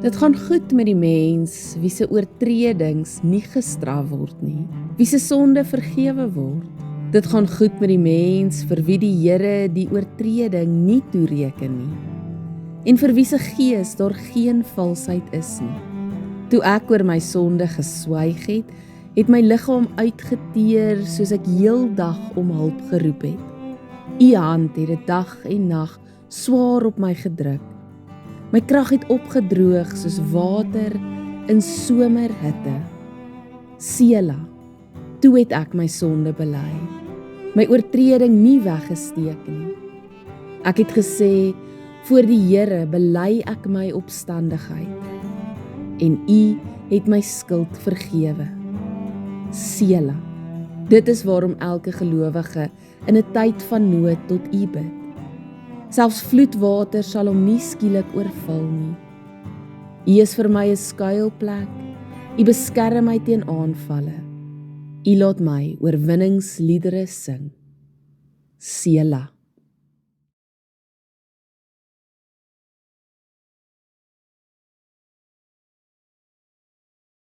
Dit gaan goed met die mens wie se oortredings nie gestraf word nie, wie se sonde vergewe word. Dit gaan goed met die mens vir wie die Here die oortreding nie toereken nie, en vir wie se gees daar geen valsheid is nie. Toe ek oor my sonde geswyg het my liggaam uitgeteer soos ek heeldag om hulp geroep het. U hand het dit dag en nag swaar op my gedruk. My krag het opgedroog soos water in somerhitte. Sela, toe het ek my sonde bely, my oortreding nie weggesteek nie. Ek het gesê, voor die Here bely ek my opstandigheid, en U het my skuld vergewe. Sela, dit is waarom elke gelowige in 'n tyd van nood tot U bid. Selfs vloedwater sal hom nie skielik oorval nie. U is vir my 'n skuilplek, U beskerm my teen aanvalle. U laat my oorwinningsliedere sing. Sela.